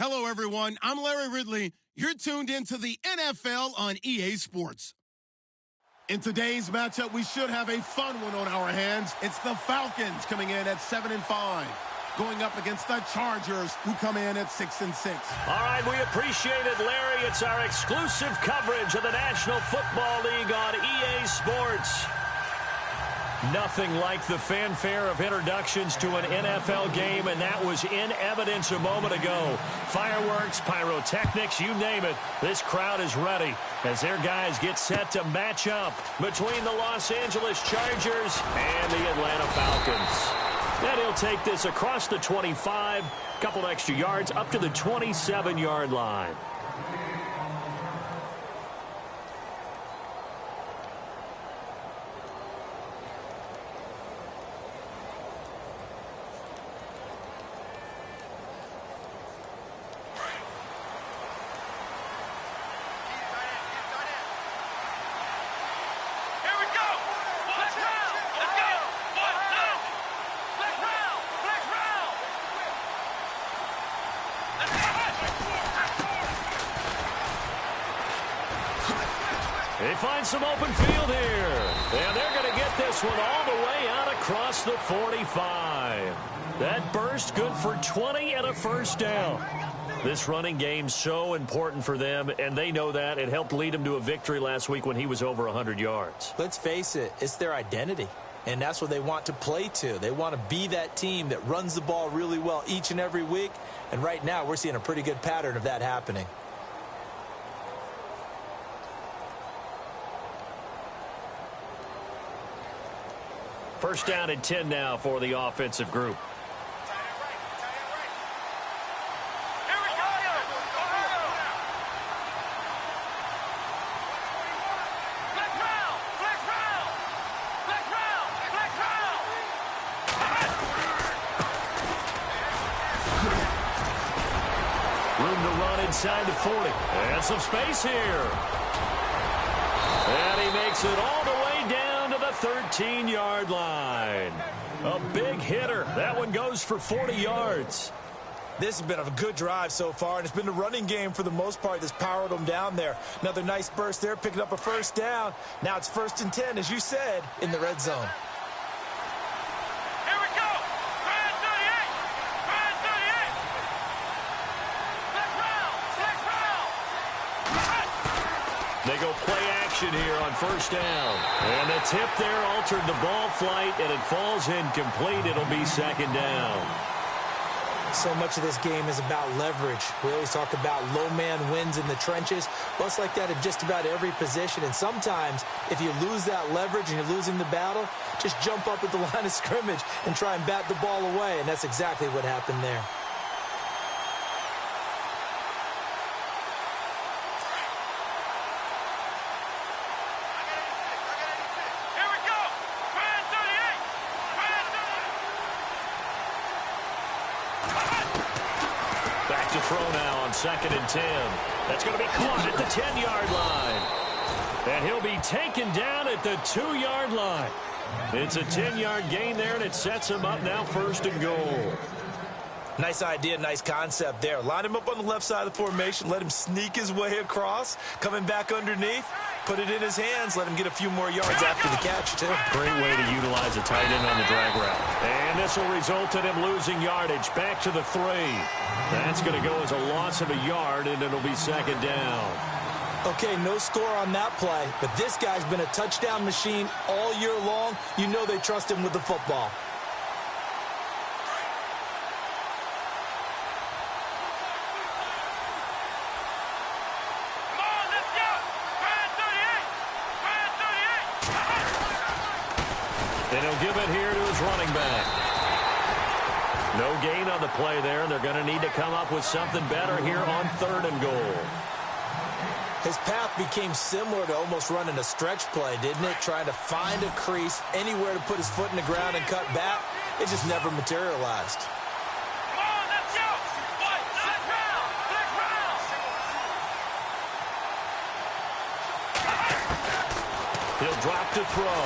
Hello, everyone. I'm Larry Ridley. You're tuned into the NFL on EA Sports. In today's matchup, we should have a fun one on our hands. It's the Falcons coming in at 7-5, going up against the Chargers, who come in at 6-6. All right, we appreciate it, Larry. It's our exclusive coverage of the National Football League on EA Sports. Nothing like the fanfare of introductions to an NFL game, and that was in evidence a moment ago. Fireworks, pyrotechnics, you name it. This crowd is ready as their guys get set to match up between the Los Angeles Chargers and the Atlanta Falcons. And he'll take this across the 25, couple extra yards up to the 27-yard line. They find some open field here. And they're going to get this one all the way out across the 45. That burst good for 20 and a first down. This running game's so important for them, and they know that. It helped lead them to a victory last week when he was over 100 yards. Let's face it, it's their identity. And that's what they want to play to. They want to be that team that runs the ball really well each and every week. And right now, we're seeing a pretty good pattern of that happening. First down and 10 now for the offensive group. Room to run inside the 40. And some space here. And he makes it all the way down to the 13-yard line. A big hitter. That one goes for 40 yards. This has been a good drive so far, and it's been the running game for the most part that's powered them down there. Another nice burst there, picking up a first down. Now it's 1st and 10, as you said, in the red zone. Here we go! Brand 38! Brand 38! Flex round! Flex round! They go play action here on first down. And the tip there altered the ball flight, and it falls incomplete. It'll be second down. So much of this game is about leverage. We always talk about low man wins in the trenches. Well, it's like that in just about every position. And sometimes, if you lose that leverage and you're losing the battle, just jump up at the line of scrimmage and try and bat the ball away. And that's exactly what happened there. Back to throw now on 2nd and 10. That's going to be caught at the 10-yard line. And he'll be taken down at the 2-yard line. It's a 10-yard gain there, and it sets him up now 1st and goal. Nice idea, nice concept there. Line him up on the left side of the formation, let him sneak his way across, coming back underneath, put it in his hands, let him get a few more yards after the catch, too. Great way to utilize a tight end on the drag route. And this will result in him losing yardage back to the 3. That's going to go as a loss of a yard, and it'll be 2nd down. Okay, no score on that play, but this guy's been a touchdown machine all year long. You know they trust him with the football. And he'll give it here to his running back. No gain on the play there. They're going to need to come up with something better here on 3rd and goal. His path became similar to almost running a stretch play, didn't it? Trying to find a crease, anywhere to put his foot in the ground and cut back. It just never materialized. Come on, let's go! Flex round! Flex round! He'll drop to throw.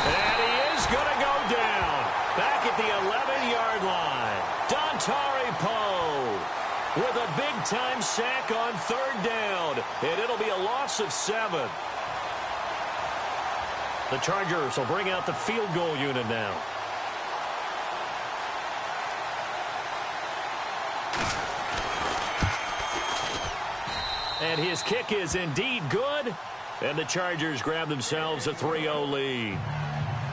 And he is going to go down. Back at the 11-yard line. Done Poe with a big-time sack on third down, and it'll be a loss of 7. The Chargers will bring out the field goal unit now. And his kick is indeed good, and the Chargers grab themselves a 3-0 lead.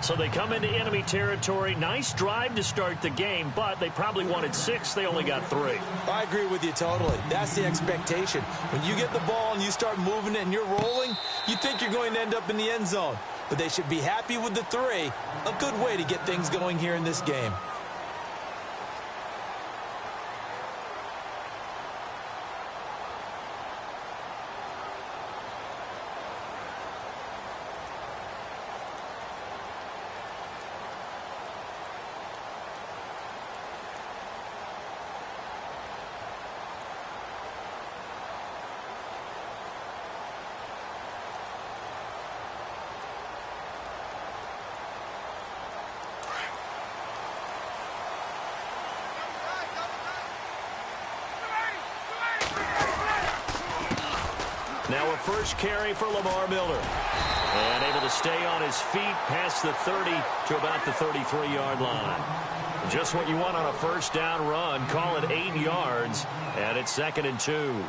So they come into enemy territory. Nice drive to start the game, but they probably wanted 6. They only got 3. I agree with you totally. That's the expectation. When you get the ball and you start moving it and you're rolling, you think you're going to end up in the end zone. But they should be happy with the 3. A good way to get things going here in this game. Now a first carry for Lamar Miller. And able to stay on his feet past the 30 to about the 33-yard line. Just what you want on a first down run. Call it 8 yards. And it's 2nd and 2.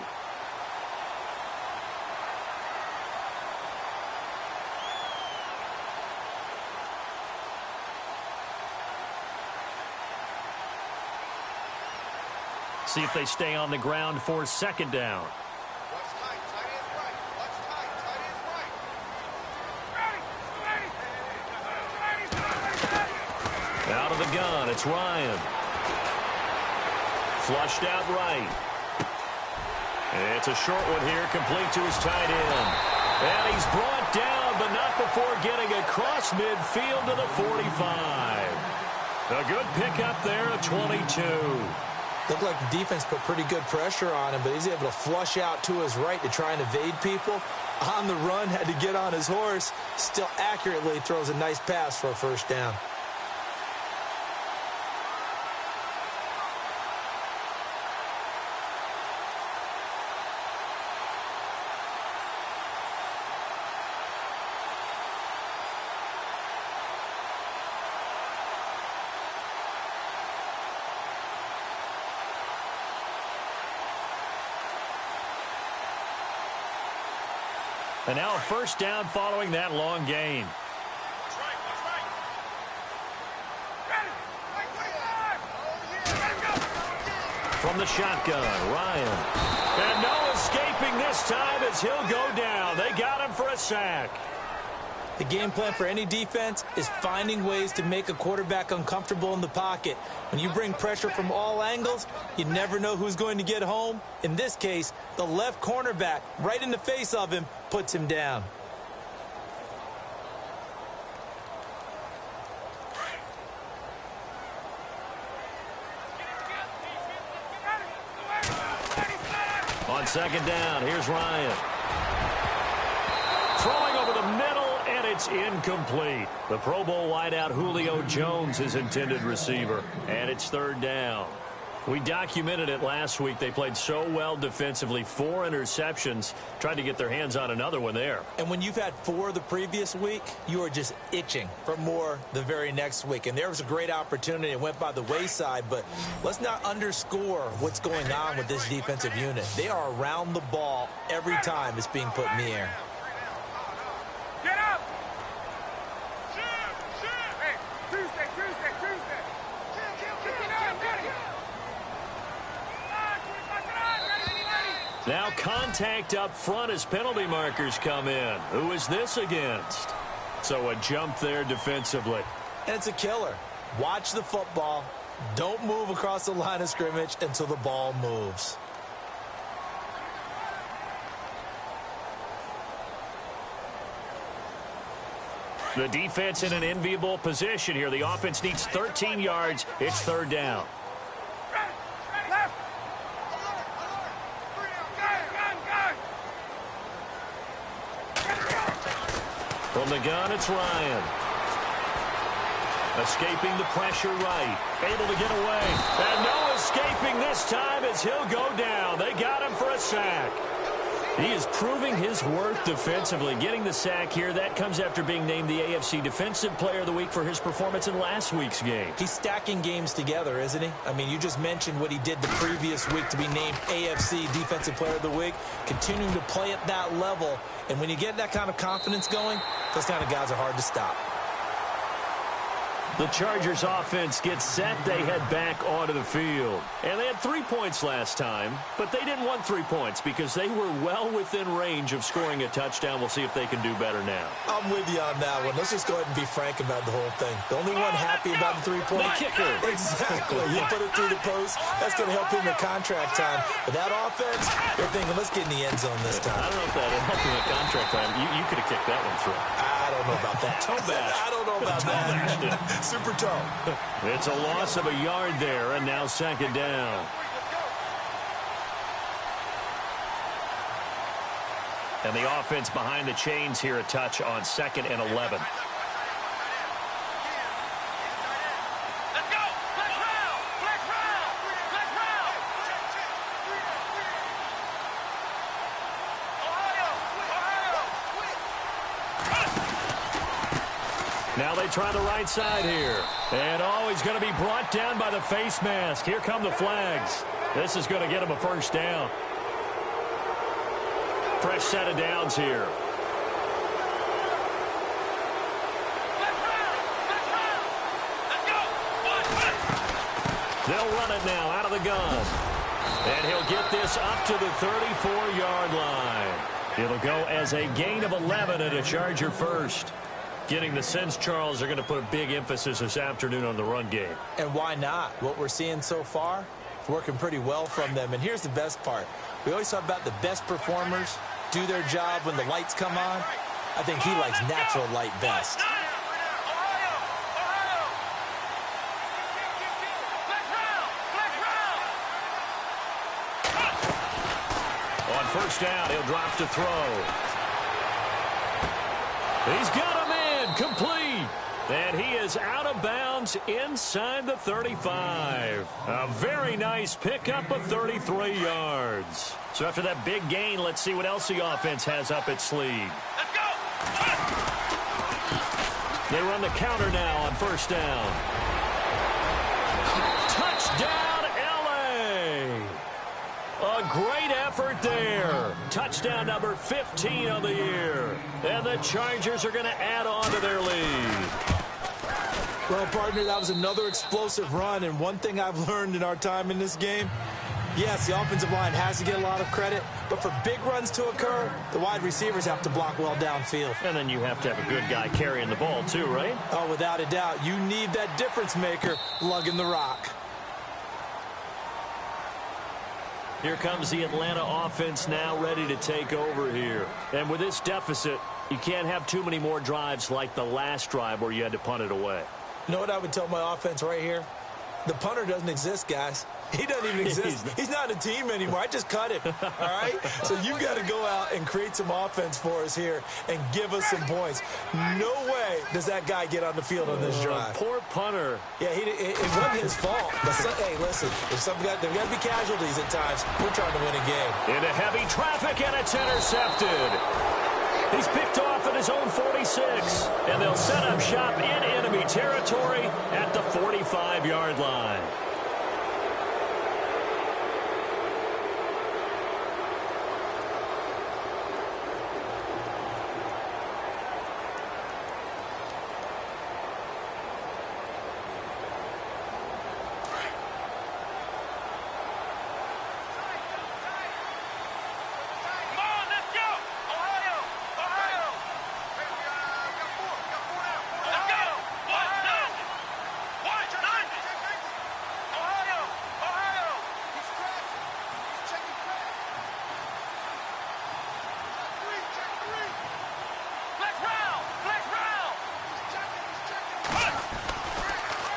See if they stay on the ground for 2nd down. Out of the gun, it's Ryan. Flushed out right. It's a short one here, complete to his tight end. And he's brought down, but not before getting across midfield to the 45. A good pickup there, a 22. Looked like the defense put pretty good pressure on him, but he's able to flush out to his right to try and evade people. On the run, had to get on his horse. Still accurately throws a nice pass for a first down. And now a first down following that long gain. From the shotgun, Ryan. And no escaping this time as he'll go down. They got him for a sack. The game plan for any defense is finding ways to make a quarterback uncomfortable in the pocket. When you bring pressure from all angles, you never know who's going to get home. In this case, the left cornerback, right in the face of him, puts him down. On 2nd down, here's Ryan. Throwing over the middle. It's incomplete. The Pro Bowl wideout Julio Jones is intended receiver. And it's 3rd down. We documented it last week. They played so well defensively. 4 interceptions. Tried to get their hands on another one there. And when you've had 4 the previous week, you are just itching for more the very next week. And there was a great opportunity. It went by the wayside. But let's not underscore what's going on with this defensive unit. They are around the ball every time it's being put in the air. Get up! Tuesday. Now contact up front as penalty markers come in. Who is this against? So a jump there defensively. And it's a killer. Watch the football. Don't move across the line of scrimmage until the ball moves. The defense in an enviable position here. The offense needs 13 yards. It's 3rd down. From the gun, it's Ryan. Escaping the pressure right. Able to get away. And no escaping this time as he'll go down. They got him for a sack. He is proving his worth defensively. Getting the sack here, that comes after being named the AFC Defensive Player of the Week for his performance in last week's game. He's stacking games together, isn't he? I mean, you just mentioned what he did the previous week to be named AFC Defensive Player of the Week. Continuing to play at that level. And when you get that kind of confidence going, those kind of guys are hard to stop. The Chargers offense gets set. They head back onto the field. And they had 3 points last time, but they didn't want 3 points because they were well within range of scoring a touchdown. We'll see if they can do better now. I'm with you on that one. Let's just go ahead and be frank about the whole thing. The only one happy about the 3-point kicker. Exactly. You put it through the post. That's going to help him in contract time. But that offense, they're thinking, let's get in the end zone this time. I don't know if that helped him in contract time. You could have kicked that one through. I don't know about that. Toe bash. I don't know about that. Super toe. It's a loss of a yard there, and now second down. And the offense behind the chains here a touch on 2nd and 11. Let's go! Flex round! Flex round! Flex round! Now they try the right side here. And he's going to be brought down by the face mask. Here come the flags. This is going to get him a first down. Fresh set of downs here. They'll run it now out of the gun. And he'll get this up to the 34-yard line. It'll go as a gain of 11 and a Charger first. Getting the sense, Charles, they're going to put a big emphasis this afternoon on the run game. And why not? What we're seeing so far is working pretty well from them. And here's the best part. We always talk about the best performers do their job when the lights come on. I think he likes natural light best. On first down, he'll drop to throw. He's got him in, complete. And he is out of bounds inside the 35. A very nice pickup of 33 yards. So after that big gain, let's see what else the offense has up its sleeve. Let's go! They run the counter now on first down. Touchdown, LA! A great effort there. Touchdown number 15 of the year. And the Chargers are going to add on to their lead. Well, partner, that was another explosive run. And one thing I've learned in our time in this game, yes, the offensive line has to get a lot of credit, but for big runs to occur, the wide receivers have to block well downfield. And then you have to have a good guy carrying the ball too, right? Oh, without a doubt. You need that difference maker lugging the rock. Here comes the Atlanta offense now ready to take over here. And with this deficit, you can't have too many more drives like the last drive where you had to punt it away. You know what I would tell my offense right here? The punter doesn't exist, guys. He doesn't even exist. He's not a team anymore. I just cut him, all right? So you got to go out and create some offense for us here and give us some points. No way does that guy get on the field on this drive. Poor punter. Yeah, it wasn't his fault. But hey, listen, there's got to be casualties at times. We're trying to win a game. Into heavy traffic, and it's intercepted. He's picked off at his own 46, and they'll set up shop in enemy territory at the 45-yard line.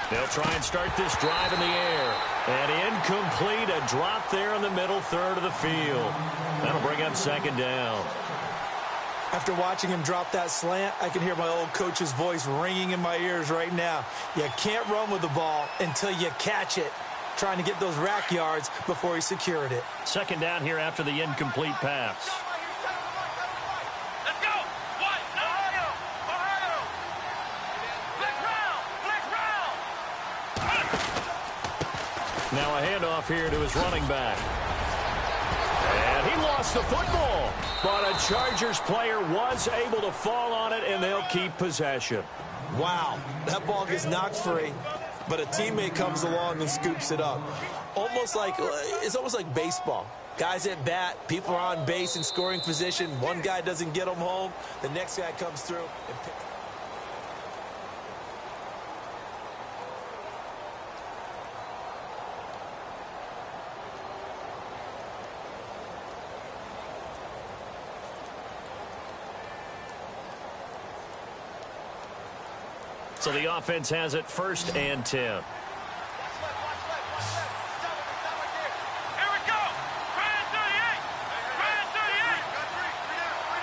They'll try and start this drive in the air. And incomplete, a drop there in the middle third of the field. That'll bring up second down. After watching him drop that slant, I can hear my old coach's voice ringing in my ears right now. You can't run with the ball until you catch it. Trying to get those rack yards before he secured it. Second down here after the incomplete pass. Let's go. What? Ohio. Ohio. Flex round. Flex round. Now a handoff here to his running back. And he lost the football. But a Chargers player was able to fall on it, and they'll keep possession. Wow, that ball gets knocked free, but a teammate comes along and scoops it up. It's almost like baseball. Guys at bat, people are on base in scoring position. One guy doesn't get them home. The next guy comes through and picks. So the offense has it 1st and 10. Here we go. Ryan 38. Ryan 38.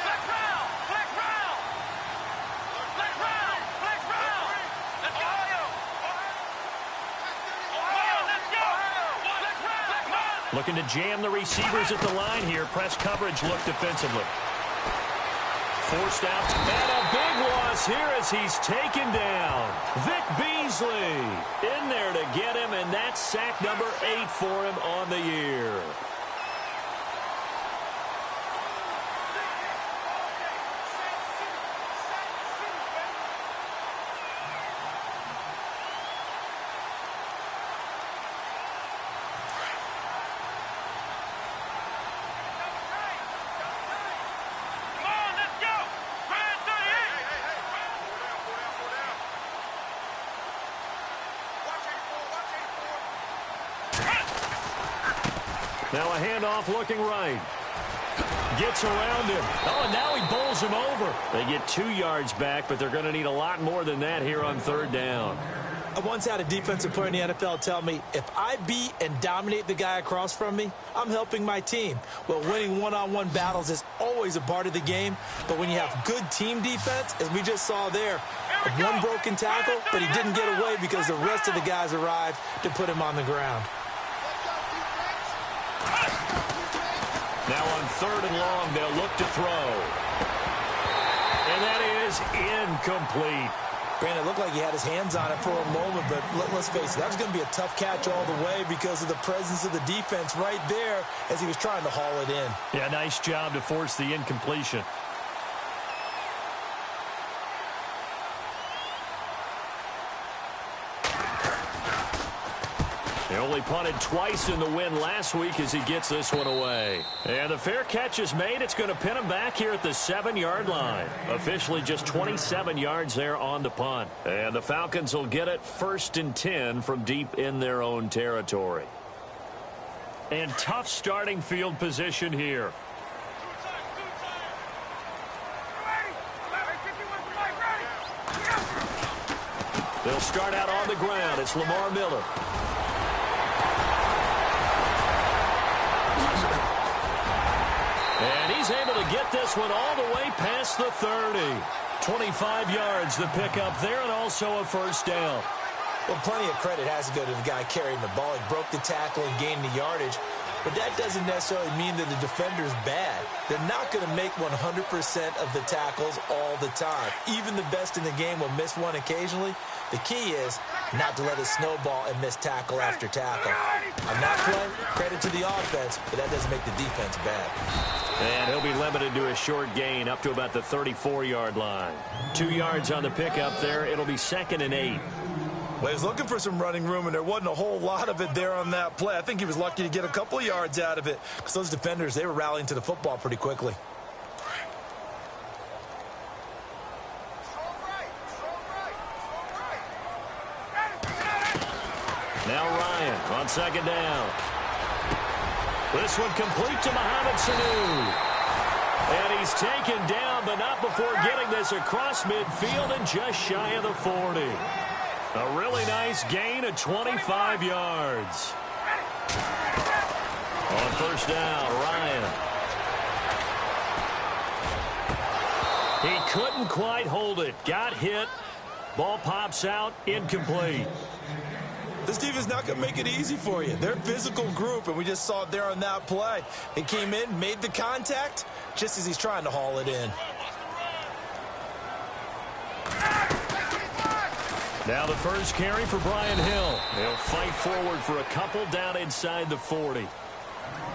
Flex round. Flex round. Flex round. Flex round. Let's go. Ohio, let's go. Flex round. Looking to jam the receivers at the line here. Press coverage look defensively. Forced out, and a big loss here as he's taken down. Vic Beasley in there to get him, and that's sack number 8 for him on the year. Now a handoff looking right. Gets around him. Oh, and now he bowls him over. They get 2 yards back, but they're going to need a lot more than that here on 3rd down. I once had a defensive player in the NFL tell me, if I beat and dominate the guy across from me, I'm helping my team. Well, winning one-on-one battles is always a part of the game, but when you have good team defense, as we just saw there, one broken tackle, but he didn't get away because the rest of the guys arrived to put him on the ground. Now on 3rd and long, they'll look to throw. And that is incomplete. Brandon, it looked like he had his hands on it for a moment, but let's face it, that was going to be a tough catch all the way because of the presence of the defense right there as he was trying to haul it in. Yeah, nice job to force the incompletion. He only punted twice in the win last week as he gets this one away. And the fair catch is made. It's going to pin him back here at the 7-yard line. Officially just 27 yards there on the punt. And the Falcons will get it 1st and 10 from deep in their own territory. And tough starting field position here. They'll start out on the ground. It's Lamar Miller. And he's able to get this one all the way past the 30. 25 yards the pickup there, and also a 1st down. Well, plenty of credit has to go to the guy carrying the ball. He broke the tackle and gained the yardage. But that doesn't necessarily mean that the defender's bad. They're not going to make 100% of the tackles all the time. Even the best in the game will miss one occasionally. The key is not to let it snowball and miss tackle after tackle. On that play, credit to the offense, but that doesn't make the defense bad. And he'll be limited to a short gain up to about the 34-yard line. 2 yards on the pickup there. It'll be 2nd and 8. Well, he was looking for some running room, and there wasn't a whole lot of it there on that play. I think he was lucky to get a couple of yards out of it because those defenders, they were rallying to the football pretty quickly. Now Ryan on 2nd down. This one complete to Mohamed Sanu. And he's taken down, but not before getting this across midfield and just shy of the 40. A really nice gain of 25 yards. On 1st down, Ryan. He couldn't quite hold it. Got hit. Ball pops out. Incomplete. This defense is not going to make it easy for you. They're a physical group, and we just saw it there on that play. He came in, made the contact, just as he's trying to haul it in. Now the first carry for Brian Hill. He'll fight forward for a couple down inside the 40.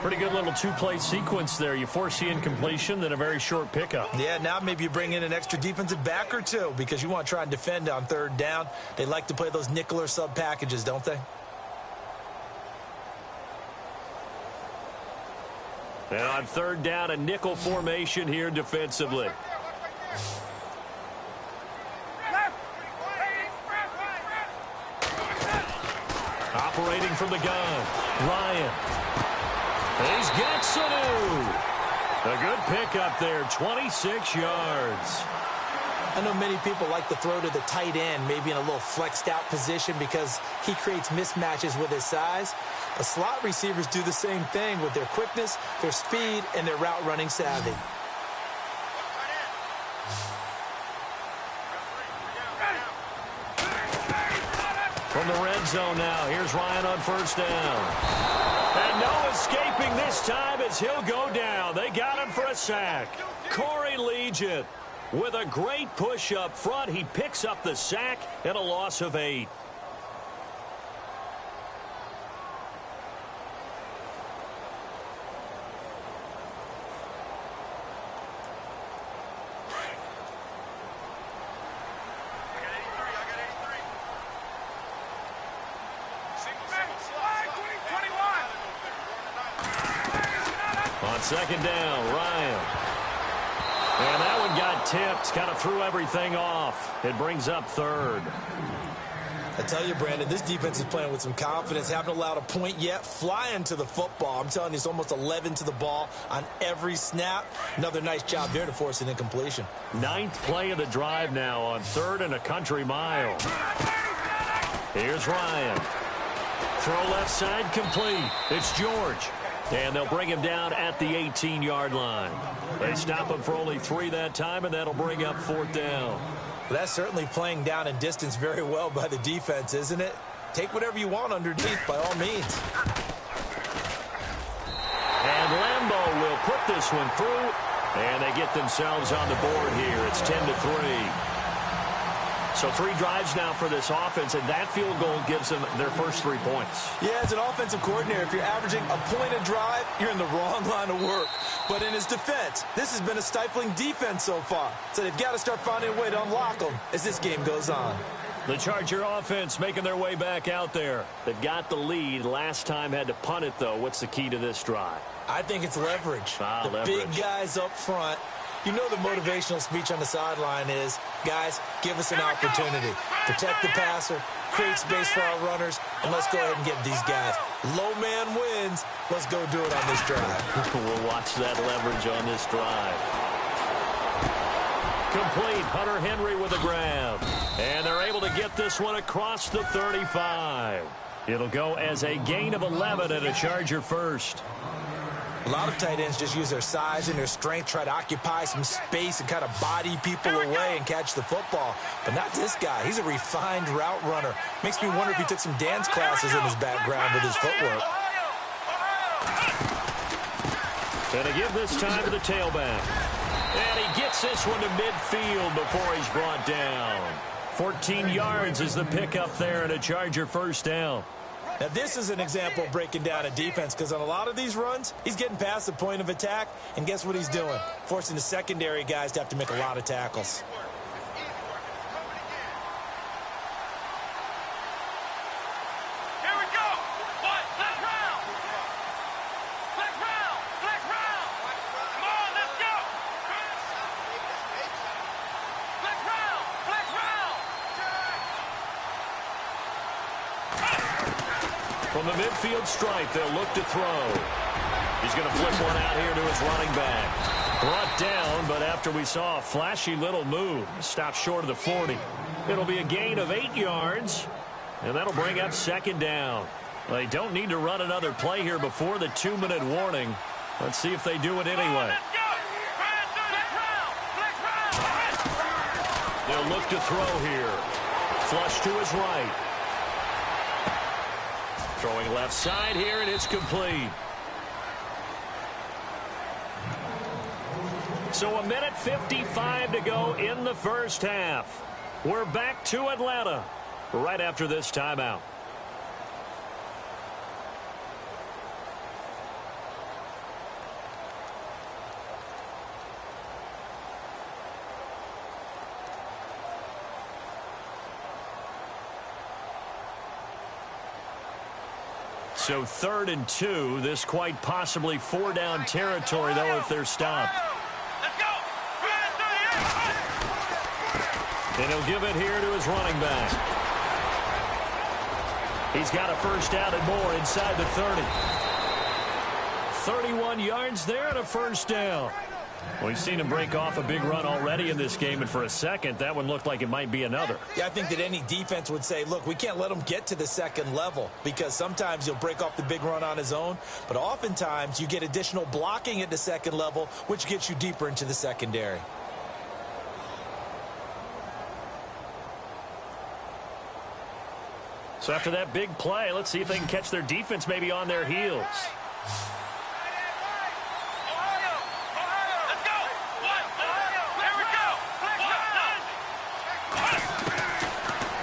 Pretty good little two-play sequence there. You force the incompletion, then a very short pickup. Yeah, now maybe you bring in an extra defensive back or two because you want to try and defend on third down. They like to play those nickel or sub packages, don't they? And on third down, a nickel formation here defensively. Operating from the gun, Ryan. He's got Sanu. A good pickup there, 26 yards. I know many people like to throw to the tight end, maybe in a little flexed out position because he creates mismatches with his size. But slot receivers do the same thing with their quickness, their speed, and their route running savvy. From the red zone now, here's Ryan on first down. And no escaping this time as he'll go down. They got him for a sack. Corey Legion with a great push up front. He picks up the sack and a loss of 8. Second down, Ryan. And that one got tipped, kind of threw everything off. It brings up third. I tell you, Brandon, this defense is playing with some confidence. Haven't allowed a point yet. Flying to the football. I'm telling you, it's almost 11 to the ball on every snap. Another nice job there to force an incompletion. 9th play of the drive now on 3rd and a country mile. Here's Ryan. Throw left side complete. It's George. And they'll bring him down at the 18-yard line. They stop him for only 3 that time, and that'll bring up 4th down. Well, that's certainly playing down in distance very well by the defense, isn't it? Take whatever you want underneath by all means. And Lambeau will put this one through, and they get themselves on the board here. It's 10-3. So 3 drives now for this offense, and that field goal gives them their first 3 points. Yeah, as an offensive coordinator, if you're averaging a point a drive, you're in the wrong line of work. But in his defense, this has been a stifling defense so far. So they've got to start finding a way to unlock them as this game goes on. The Charger offense making their way back out there. They've got the lead. Last time had to punt it, though. What's the key to this drive? I think it's leverage. The big guys up front. You know the motivational speech on the sideline is, guys, give us an opportunity. Protect the passer, create space for our runners, and let's go ahead and get these guys. Low man wins. Let's go do it on this drive. We'll watch that leverage on this drive. Complete. Hunter Henry with a grab. And they're able to get this one across the 35. It'll go as a gain of 11 and a Charger first. A lot of tight ends just use their size and their strength, try to occupy some space and kind of body people away and catch the football. But not this guy. He's a refined route runner. Makes me wonder if he took some dance classes in his background with his footwork. And to give this time to the tailback. And he gets this one to midfield before he's brought down. 14 yards is the pickup there and a Charger first down. Now, this is an example of breaking down a defense because on a lot of these runs, he's getting past the point of attack, and guess what he's doing? Forcing the secondary guys to have to make a lot of tackles. Here we go. What? Flex round. Flex round. Flex round. Come on, let's go. Flex round. Flex round. From the midfield stripe, they'll look to throw. He's going to flip one out here to his running back. Brought down, but after we saw a flashy little move, stopped short of the 40. It'll be a gain of 8 yards, and that'll bring up second down. They don't need to run another play here before the 2-minute warning. Let's see if they do it anyway. Let's go. Flex round. Flex round. They'll look to throw here. Flush to his right. Throwing left side here, and it's complete. So 1:55 to go in the first half. We're back to Atlanta right after this timeout. So 3rd and 2. This quite possibly 4-down territory, though, if they're stopped. Let's go. And he'll give it here to his running back. He's got a first down and more inside the 30. 31 yards there and a first down. We've seen him break off a big run already in this game, and for a second, that one looked like it might be another. Yeah, I think that any defense would say, look, we can't let him get to the second level, because sometimes he'll break off the big run on his own, but oftentimes you get additional blocking at the second level, which gets you deeper into the secondary. So after that big play, let's see if they can catch their defense maybe on their heels.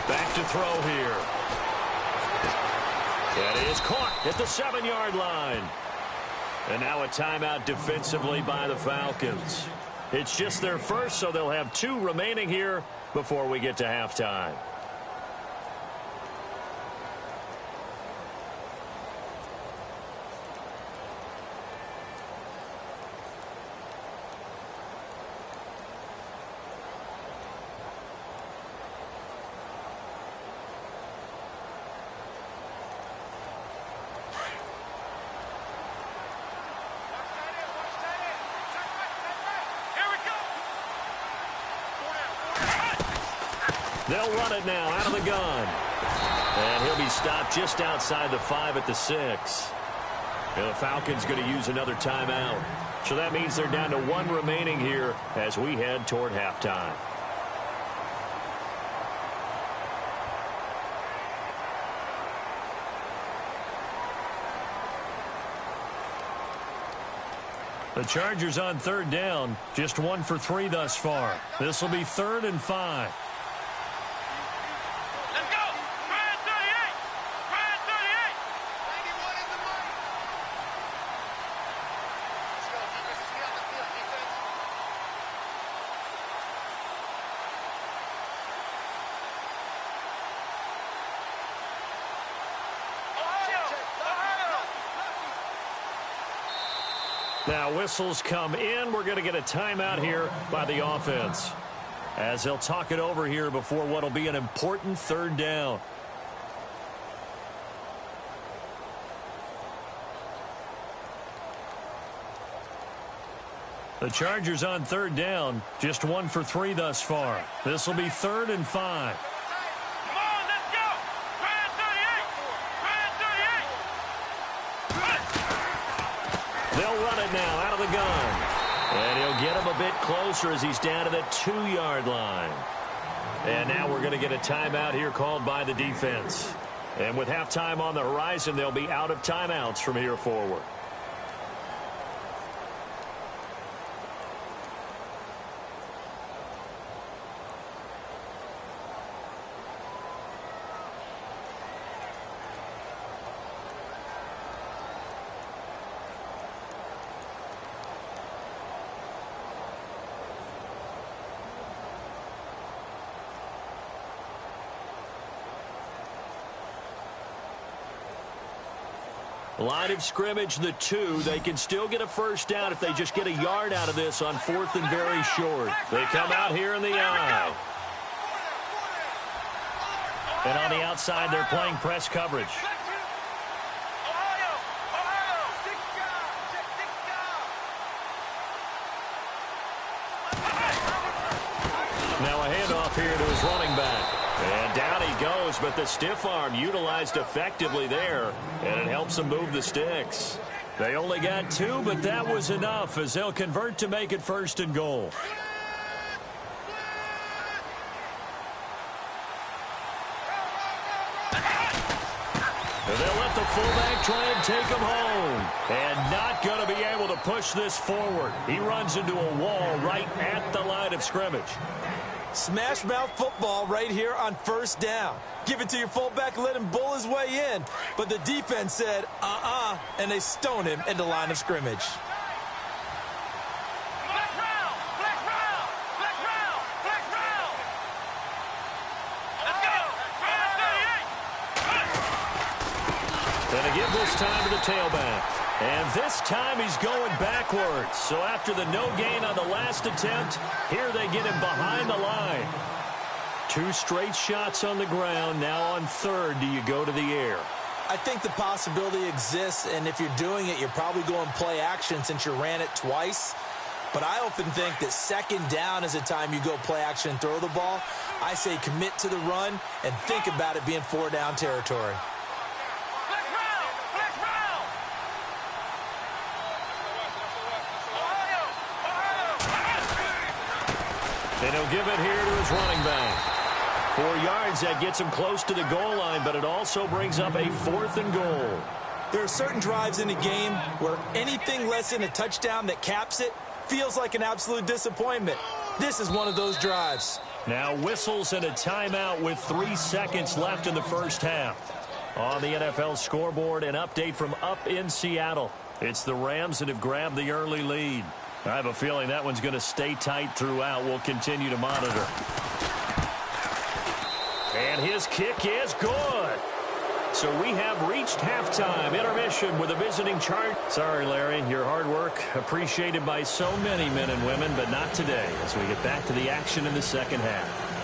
Back to throw here. That is caught at the 7-yard line. And now a timeout defensively by the Falcons. It's just their first, so they'll have 2 remaining here before we get to halftime. They'll run it now out of the gun. And he'll be stopped just outside the 5 at the 6. And the Falcons going to use another timeout. So that means they're down to 1 remaining here as we head toward halftime. The Chargers on 3rd down, just 1 for 3 thus far. This will be 3rd and 5. Now whistles come in. We're going to get a timeout here by the offense, as they'll talk it over here before what will be an important 3rd down. The Chargers on 3rd down, just 1 for 3 thus far. This will be 3rd and 5. They'll run it now out of the gun. And he'll get him a bit closer as he's down to the 2-yard line. And now we're going to get a timeout here called by the defense. And with halftime on the horizon, they'll be out of timeouts from here forward. Line of scrimmage, the 2. They can still get a first down if they just get a yard out of this on 4th and very short. They come out here in the I. And on the outside, they're playing press coverage. Now a handoff here to his running back. And down he goes, but the stiff arm utilized effectively there, and it helps them move the sticks. They only got 2, but that was enough as they'll convert to make it 1st and goal. fullback try and take him home. And not going to be able to push this forward. He runs into a wall right at the line of scrimmage. Smash mouth football right here on first down. Give it to your fullback, let him bull his way in. But the defense said, and they stone him at the line of scrimmage. Going to give this time to the tailback. And this time he's going backwards. So after the no gain on the last attempt, here they get him behind the line. 2 straight shots on the ground. Now on third, do you go to the air? I think the possibility exists, and if you're doing it, you're probably going play action since you ran it twice. But I often think that second down is a time you go play action and throw the ball. I say commit to the run and think about it being 4-down territory. And he'll give it here to his running back. 4 yards, that gets him close to the goal line, but it also brings up a 4th and goal. There are certain drives in a game where anything less than a touchdown that caps it feels like an absolute disappointment. This is one of those drives. Now whistles and a timeout with 3 seconds left in the first half. On the NFL scoreboard, an update from up in Seattle. It's the Rams that have grabbed the early lead. I have a feeling that one's going to stay tight throughout. We'll continue to monitor. And his kick is good. So we have reached halftime. Intermission with a visiting Charge. Sorry, Larry, your hard work appreciated by so many men and women, but not today as we get back to the action in the second half.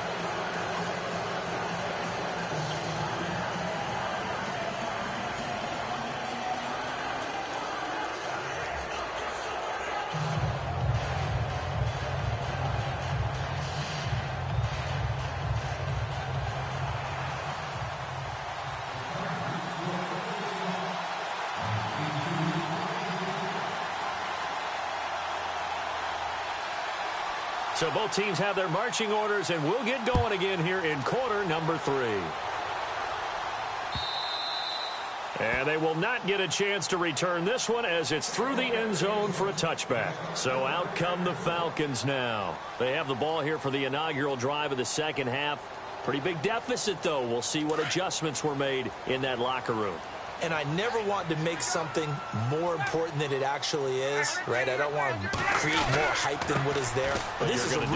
So both teams have their marching orders, and we'll get going again here in quarter number 3. And they will not get a chance to return this one as it's through the end zone for a touchback. So out come the Falcons now. They have the ball here for the inaugural drive of the second half. Pretty big deficit, though. We'll see what adjustments were made in that locker room. And I never want to make something more important than it actually is, right? I don't want to create more hype than what is there. But this is I'm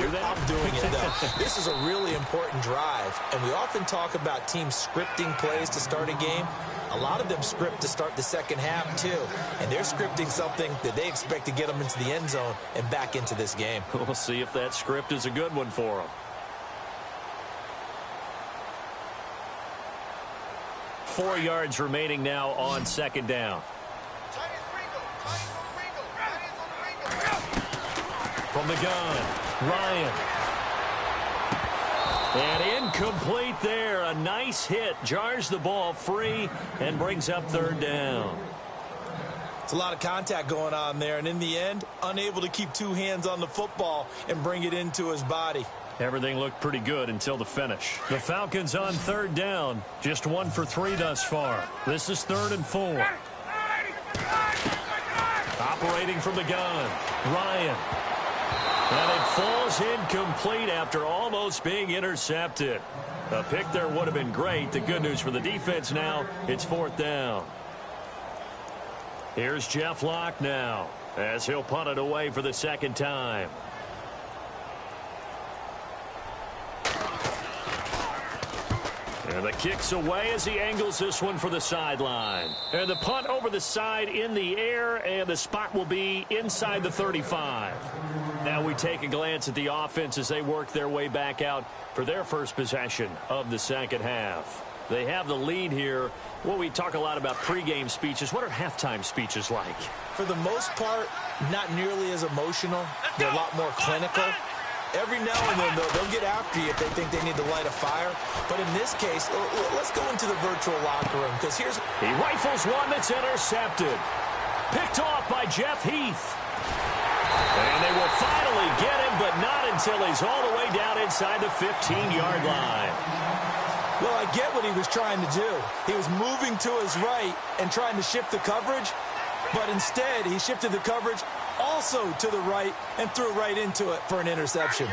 doing it, though. This is a really important drive. And we often talk about teams scripting plays to start a game. A lot of them script to start the second half, too. And they're scripting something that they expect to get them into the end zone and back into this game. We'll see if that script is a good one for them. 4 yards remaining now on second down. From the gun, Ryan. And incomplete there. A nice hit. Jars the ball free and brings up third down. It's a lot of contact going on there. And in the end, unable to keep 2 hands on the football and bring it into his body. Everything looked pretty good until the finish. The Falcons on third down. Just 1 for 3 thus far. This is 3rd and 4. Operating from the gun, Ryan. And it falls incomplete after almost being intercepted. A pick there would have been great. The good news for the defense now, it's 4th down. Here's Jeff Locke now as he'll punt it away for the second time. And the kick's away as he angles this one for the sideline. And the punt over the side in the air, and the spot will be inside the 35. Now we take a glance at the offense as they work their way back out for their first possession of the second half. They have the lead here. Well, we talk a lot about pregame speeches. What are halftime speeches like? For the most part, not nearly as emotional. They're a lot more clinical. Every now and then, though, they'll get after you if they think they need to light a fire. But in this case, let's go into the virtual locker room, because here's... He rifles one that's intercepted. Picked off by Jeff Heath. And they will finally get him, but not until he's all the way down inside the 15-yard line. Well, I get what he was trying to do. He was moving to his right and trying to shift the coverage, but instead he shifted the coverage also to the right and threw right into it for an interception.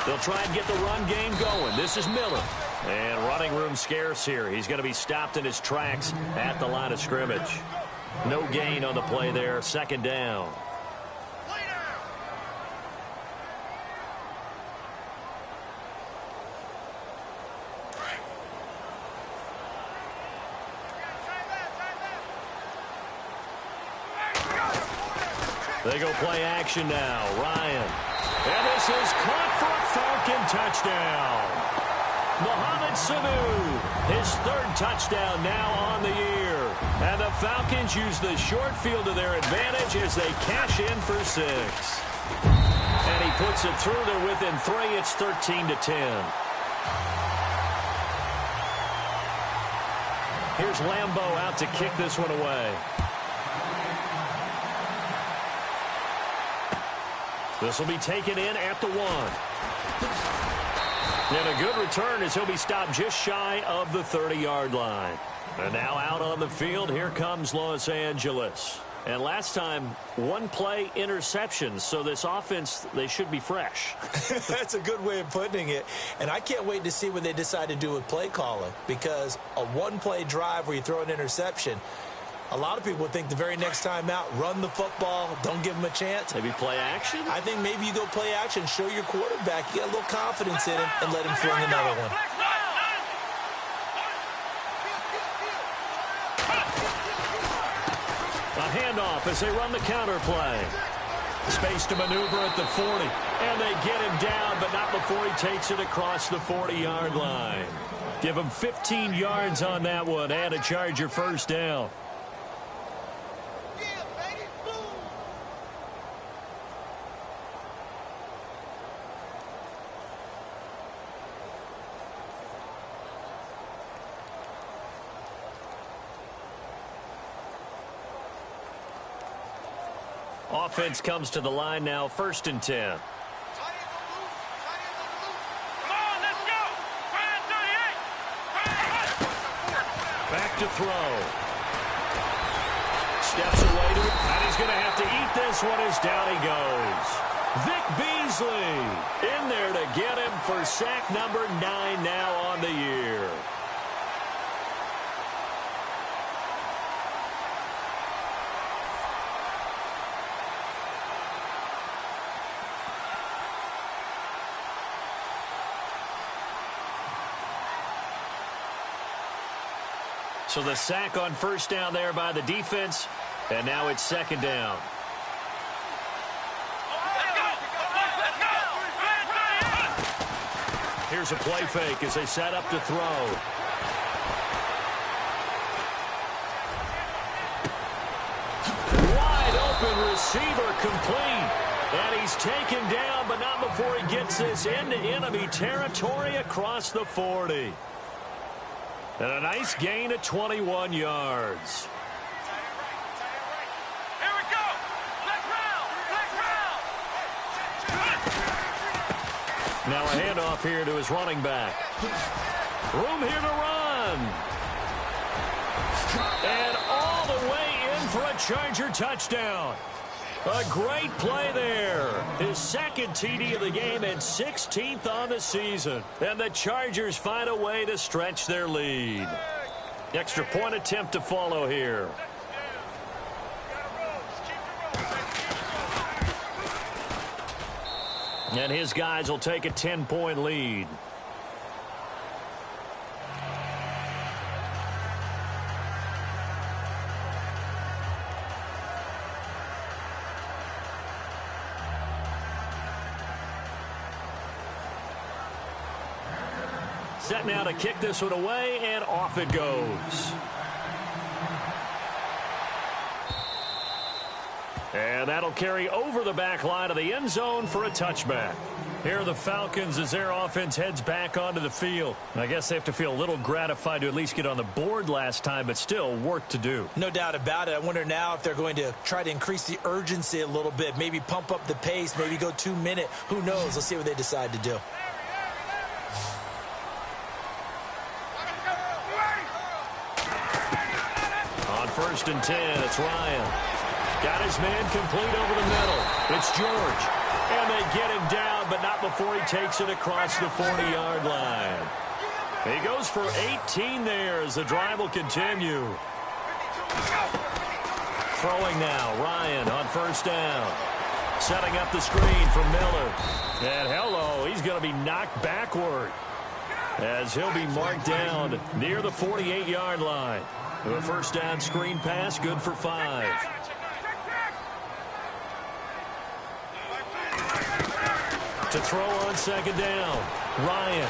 They'll try and get the run game going. This is Miller. And running room scarce here. He's going to be stopped in his tracks at the line of scrimmage. No gain on the play there. Second down. They go play action now. Ryan. And this is caught for a Falcon touchdown. Mohamed Sanu, his third touchdown now on the year. And the Falcons use the short field to their advantage as they cash in for 6. And he puts it through. They're within 3. It's 13-10. Here's Lambeau out to kick this one away. This will be taken in at the 1. And a good return as he'll be stopped just shy of the 30-yard line. And now out on the field, here comes Los Angeles. And last time, one-play interceptions, so this offense, they should be fresh. That's a good way of putting it. And I can't wait to see what they decide to do with play calling, because a one-play drive where you throw an interception, a lot of people think the very next time out, run the football, don't give them a chance. Maybe play action? I think maybe you go play action, show your quarterback, you got a little confidence in him, and let him fling another one. A handoff as they run the counter play. Space to maneuver at the 40. And they get him down, but not before he takes it across the 40-yard line. Give him 15 yards on that one and a Charger first down. Offense comes to the line now, 1st and 10. Come on, let's go. Ryan 38. Back to throw. Steps away to it, and he's going to have to eat this one as down he goes. Vic Beasley in there to get him for sack number 9 now on the year. So the sack on first down there by the defense, and now it's second down. Here's a play fake as they set up to throw. Wide open receiver complete. And he's taken down, but not before he gets this into enemy territory across the 40. And a nice gain of 21 yards. Here we go. Black round. Now a handoff here to his running back. Room here to run. And all the way in for a Charger touchdown. A great play there. His second TD of the game and 16th on the season. And the Chargers find a way to stretch their lead. Extra point attempt to follow here. And his guys will take a 10-point lead. Set now to kick this one away, and off it goes. And that'll carry over the back line of the end zone for a touchback. Here are the Falcons as their offense heads back onto the field. I guess they have to feel a little gratified to at least get on the board last time, but still work to do. No doubt about it. I wonder now if they're going to try to increase the urgency a little bit, maybe pump up the pace, maybe go 2 minute. Who knows? Let's see what they decide to do. first and 10. It's Ryan. Got his man complete over the middle. It's George. And they get him down, but not before he takes it across the 40-yard line. He goes for 18 there as the drive will continue. Throwing now, Ryan on first down. Setting up the screen for Miller. And hello, he's going to be knocked backward as he'll be marked down near the 48-yard line. A first down screen pass, good for 5. To throw on second down, Ryan.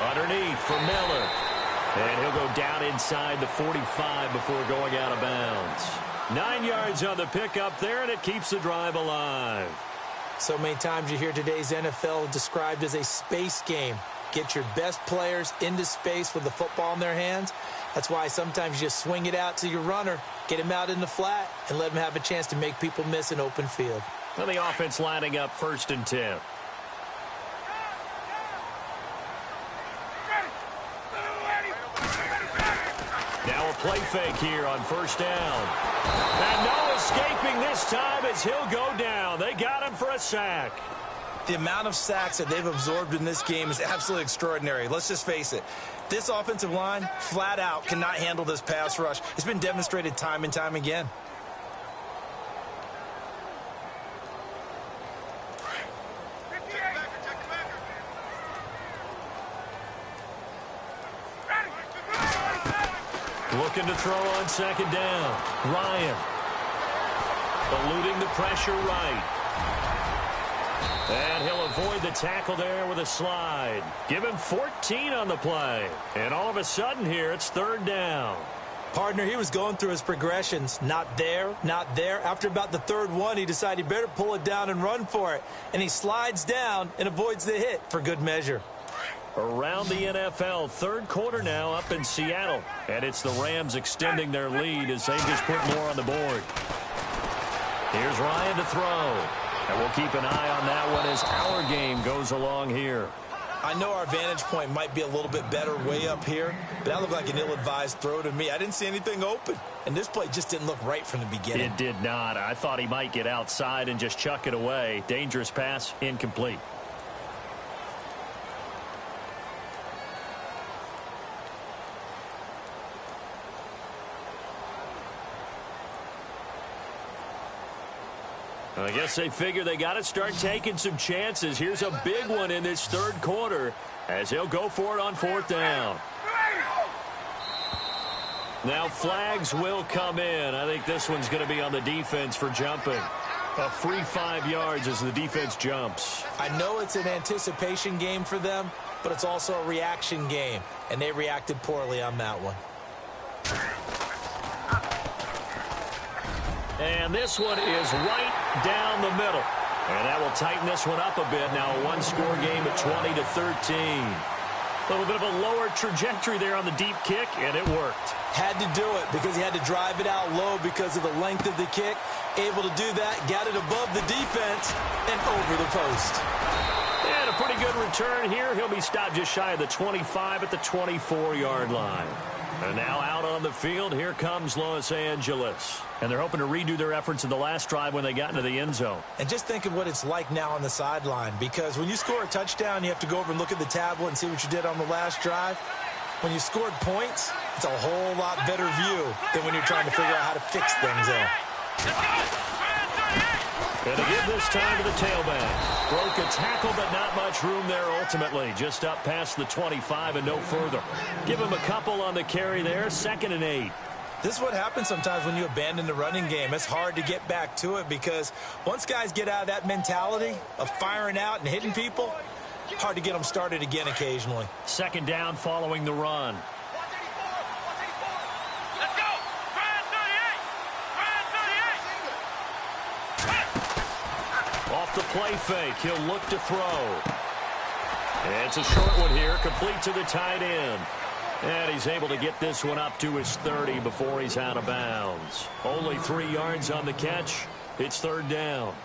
Underneath for Miller. And he'll go down inside the 45 before going out of bounds. 9 yards on the pickup there, and it keeps the drive alive. So many times you hear today's NFL described as a space game. Get your best players into space with the football in their hands. That's why sometimes you just swing it out to your runner, get him out in the flat, and let him have a chance to make people miss an open field. Well, the offense lining up first and 10. Now a play fake here on first down. And no escaping this time as he'll go down. They got him for a sack. The amount of sacks that they've absorbed in this game is absolutely extraordinary. Let's just face it. This offensive line, flat out, cannot handle this pass rush. It's been demonstrated time and time again. Looking to throw on second down. Ryan. Eluding the pressure right. And he'll avoid the tackle there with a slide. Give him 14 on the play. And all of a sudden here, it's third down. Partner, he was going through his progressions. Not there, not there. After about the third one, he decided he better pull it down and run for it. And he slides down and avoids the hit for good measure. Around the NFL, third quarter now up in Seattle. And it's the Rams extending their lead as they just put more on the board. Here's Ryan to throw. And we'll keep an eye on that one as our game goes along here. I know our vantage point might be a little bit better way up here, but that looked like an ill-advised throw to me. I didn't see anything open, and this play just didn't look right from the beginning. It did not. I thought he might get outside and just chuck it away. Dangerous pass, incomplete. I guess they figure they got to start taking some chances. Here's a big one in this third quarter as he'll go for it on fourth down. Now flags will come in. I think this one's going to be on the defense for jumping. A free 5 yards as the defense jumps. I know it's an anticipation game for them, but it's also a reaction game, and they reacted poorly on that one. And this one is right down the middle. And that will tighten this one up a bit. Now a one-score game at 20-13. A little bit of a lower trajectory there on the deep kick, and it worked. Had to do it because he had to drive it out low because of the length of the kick. Able to do that, got it above the defense, and over the post. And a pretty good return here. He'll be stopped just shy of the 25 at the 24-yard line. And now out on the field, here comes Los Angeles. And they're hoping to redo their efforts in the last drive when they got into the end zone. And just think of what it's like now on the sideline, because when you score a touchdown, you have to go over and look at the tablet and see what you did on the last drive. When you scored points, it's a whole lot better view than when you're trying to figure out how to fix things there. And to give this time to the tailback. Broke a tackle, but not much room there ultimately. Just up past the 25 and no further. Give him a couple on the carry there. 2nd and 8. This is what happens sometimes when you abandon the running game. It's hard to get back to it because once guys get out of that mentality of firing out and hitting people, hard to get them started again occasionally. 2nd down following the run. Off the play fake, he'll look to throw. And it's a short one here, complete to the tight end. And he's able to get this one up to his 30 before he's out of bounds. Only 3 yards on the catch. It's 3rd down.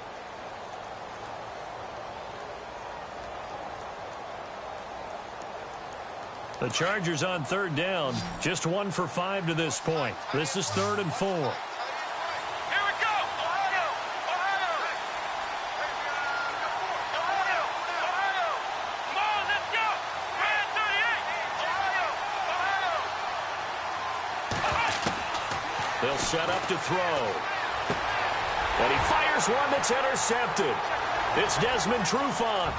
The Chargers on third down, just 1 for 5 to this point. This is 3rd and 4. Here we go. Ohio. Come on, let's go. Red 38. They'll set up to throw. And he fires one that's intercepted. It's Desmond Trufant.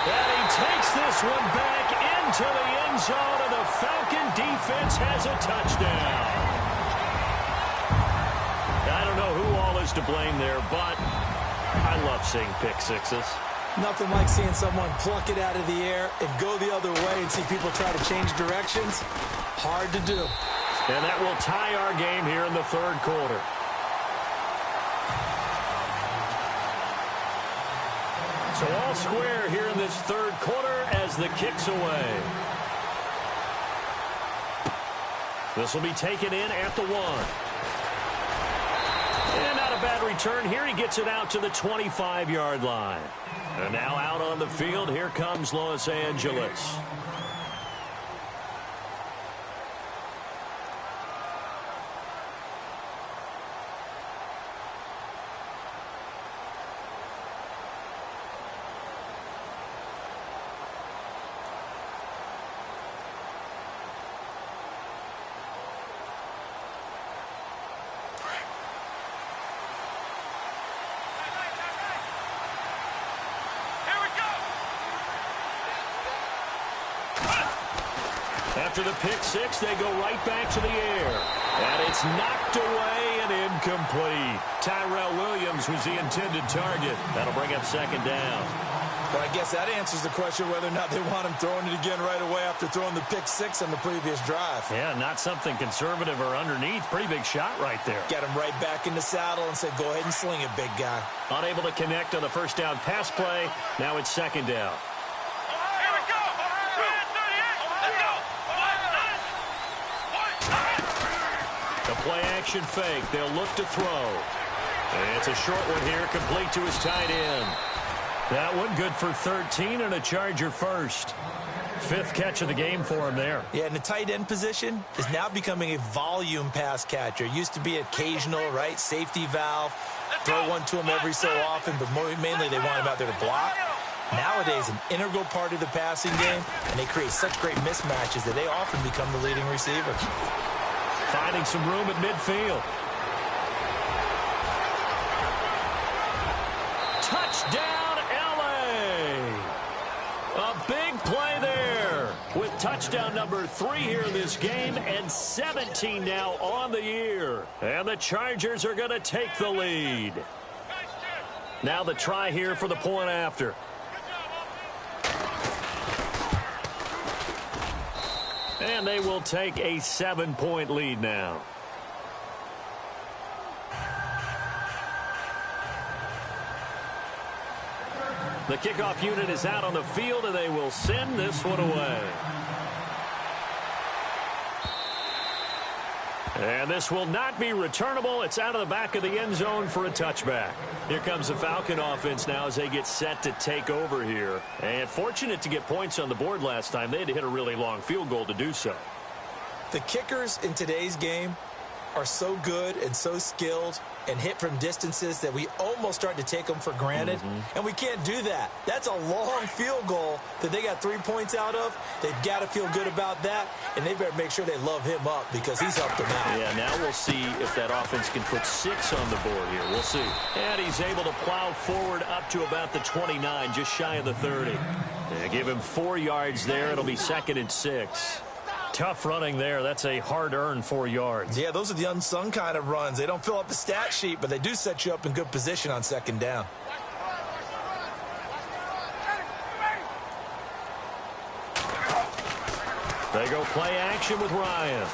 And he takes this one back into the end zone, and the Falcon defense has a touchdown. I don't know who all is to blame there, but I love seeing pick sixes. Nothing like seeing someone pluck it out of the air and go the other way and see people try to change directions. Hard to do. And that will tie our game here in the 3rd quarter. So all square here in this 3rd quarter as the kick's away. This will be taken in at the 1. And not a bad return here. He gets it out to the 25-yard line. And now out on the field, here comes Los Angeles. After the pick six, they go right back to the air. And it's knocked away and incomplete. Tyrell Williams was the intended target. That'll bring up 2nd down. Well, I guess that answers the question whether or not they want him throwing it again right away after throwing the pick six on the previous drive. Yeah, not something conservative or underneath. Pretty big shot right there. Got him right back in the saddle and said, go ahead and sling it, big guy. Unable to connect on the 1st down pass play. Now it's 2nd down. Here we go. Red 38. Let's go. The play action fake. They'll look to throw. And it's a short one here, complete to his tight end. That one good for 13 and a Charger first. 5th catch of the game for him there. Yeah, and the tight end position is now becoming a volume pass catcher. Used to be occasional, right? Safety valve. Throw one to him every so often, but mainly they want him out there to block. Nowadays, an integral part of the passing game, and they create such great mismatches that they often become the leading receiver. Finding some room at midfield. Touchdown, LA! A big play there with touchdown number 3 here in this game and 17 now on the year. And the Chargers are going to take the lead. Now the try here for the point after. And they will take a 7-point lead now. The kickoff unit is out on the field, and they will send this one away. And this will not be returnable. It's out of the back of the end zone for a touchback. Here comes the Falcon offense now as they get set to take over here. And fortunate to get points on the board last time. They had to hit a really long field goal to do so. The kickers in today's game are so good and so skilled and hit from distances that we almost start to take them for granted. And we can't do that. That's a long field goal that they got 3 points out of. They've got to feel good about that, and they better make sure they love him up because he's helped them out. Yeah, now we'll see if that offense can put 6 on the board here. We'll see. And he's able to plow forward up to about the 29, just shy of the 30. They give him 4 yards there. It'll be 2nd and 6. Tough running there. That's a hard-earned 4 yards. Yeah, those are the unsung kind of runs. They don't fill up the stat sheet, but they do set you up in good position on 2nd down. They go play action with Ryan.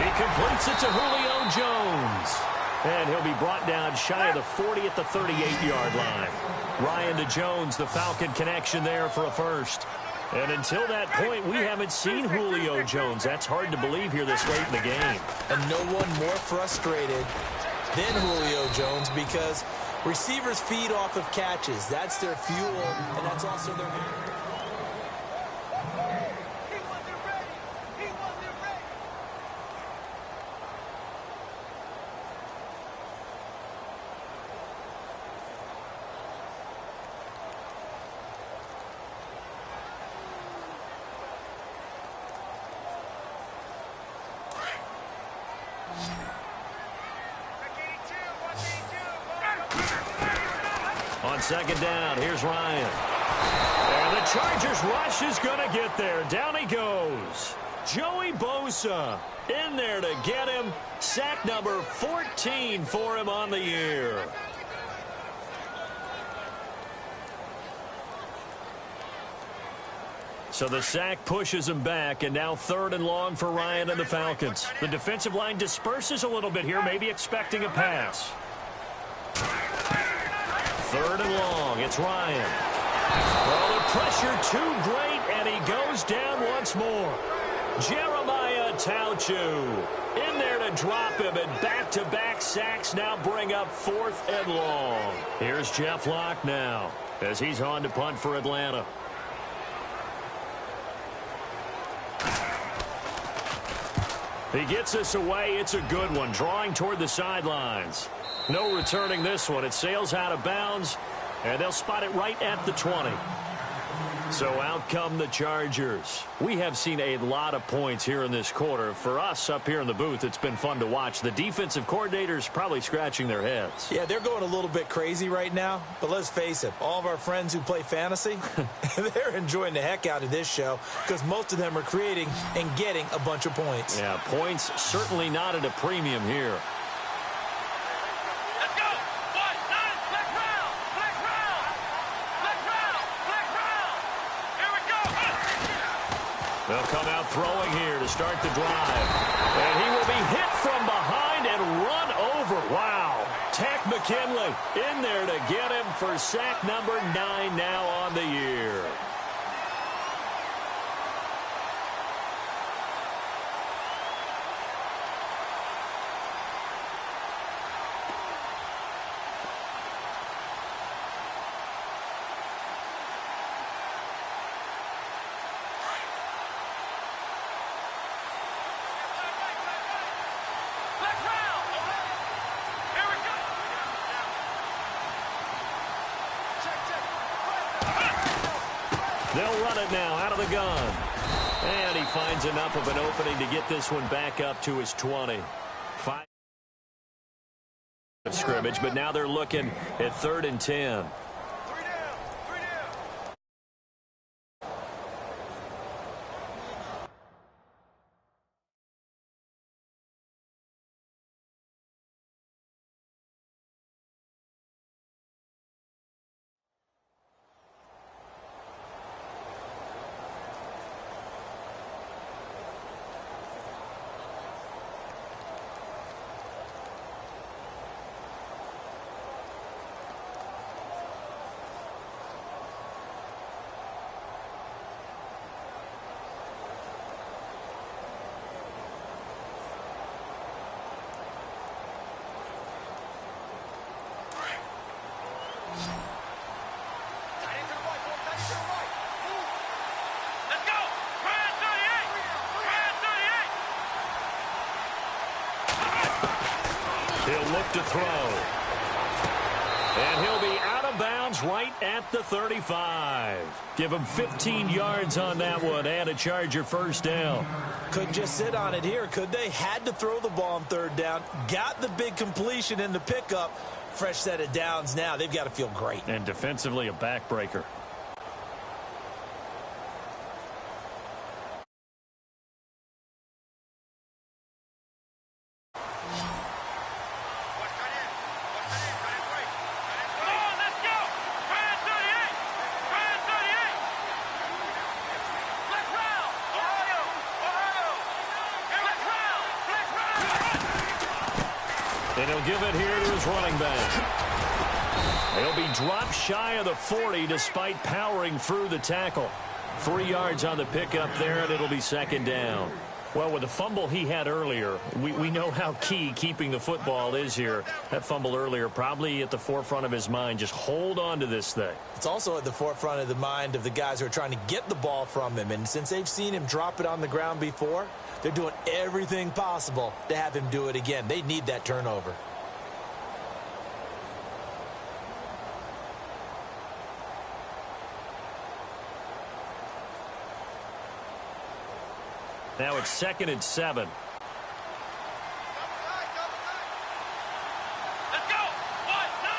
He completes it to Julio Jones. And he'll be brought down shy of the 40 at the 38-yard line. Ryan to Jones, the Falcon connection there for a first. And until that point, we haven't seen Julio Jones. That's hard to believe here this late in the game. And no one more frustrated than Julio Jones because receivers feed off of catches. That's their fuel, and that's also their... On second down, here's Ryan. And the Chargers rush is going to get there. Down he goes. Joey Bosa in there to get him. Sack number 14 for him on the year. So the sack pushes him back, and now 3rd and long for Ryan and the Falcons. The defensive line disperses a little bit here, maybe expecting a pass. 3rd and long, it's Ryan. Well, the pressure too great, and he goes down once more. Jeremiah Tauchu in there to drop him, and back-to-back sacks now bring up 4th and long. Here's Jeff Locke now as he's on to punt for Atlanta. He gets us away. It's a good one, drawing toward the sidelines. No returning this one. It sails out of bounds, and they'll spot it right at the 20. So out come the Chargers. We have seen a lot of points here in this quarter. For us up here in the booth, it's been fun to watch. The defensive coordinators probably scratching their heads. Yeah, they're going a little bit crazy right now. But let's face it, all of our friends who play fantasy, they're enjoying the heck out of this show because most of them are creating and getting a bunch of points. Yeah, points certainly not at a premium here. They'll come out throwing here to start the drive. And he will be hit from behind and run over. Wow. Takk McKinley in there to get him for sack number 9 now on the year. They'll run it now out of the gun. And he finds enough of an opening to get this one back up to his 20. 5 scrimmage, but now they're looking at 3rd and 10. He'll look to throw. And he'll be out of bounds right at the 35. Give him 15 yards on that one and a Charger first down. Couldn't just sit on it here, could they? Had to throw the ball on 3rd down. Got the big completion in the pickup. Fresh set of downs now. They've got to feel great. And defensively a backbreaker. And he'll give it here to his running back. He'll be dropped shy of the 40 despite powering through the tackle. 3 yards on the pickup there, and it'll be 2nd down. Well, with the fumble he had earlier, we know how key keeping the football is here. That fumble earlier probably at the forefront of his mind. Just hold on to this thing. It's also at the forefront of the mind of the guys who are trying to get the ball from him. And since they've seen him drop it on the ground before, they're doing everything possible to have him do it again. They need that turnover. Now it's 2nd and 7. Let's go. 1, 9.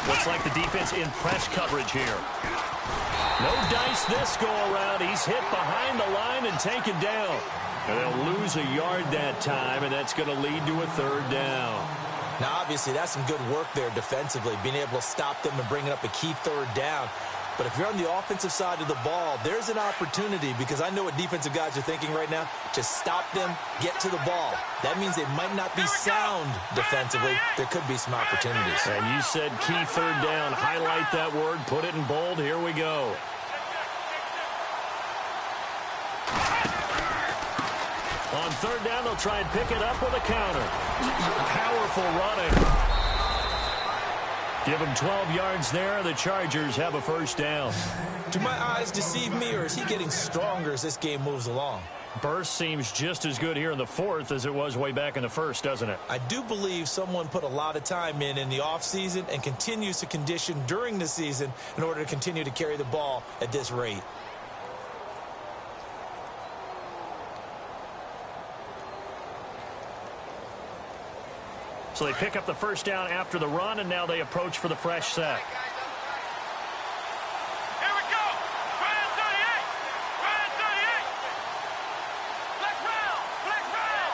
Looks like the defense in press coverage here. No dice this go-around. He's hit behind the line and taken down. And they'll lose a yard that time, and that's going to lead to a third down. Now, obviously, that's some good work there defensively, being able to stop them and bringing up a key third down. But if you're on the offensive side of the ball, there's an opportunity, because I know what defensive guys are thinking right now. Just stop them, get to the ball. That means they might not be sound defensively. There could be some opportunities. And you said key third down. Highlight that word. Put it in bold. Here we go. On third down, they'll try and pick it up with a counter. Powerful running. Give them 12 yards there. The Chargers have a first down. Do my eyes deceive me, or is he getting stronger as this game moves along? Burst seems just as good here in the fourth as it was way back in the first, doesn't it? I do believe someone put a lot of time in the offseason and continues to condition during the season in order to continue to carry the ball at this rate. So they pick up the first down after the run, and now they approach for the fresh set. Here we go. Ryan 38. Ryan 38. Flex round. Flex round.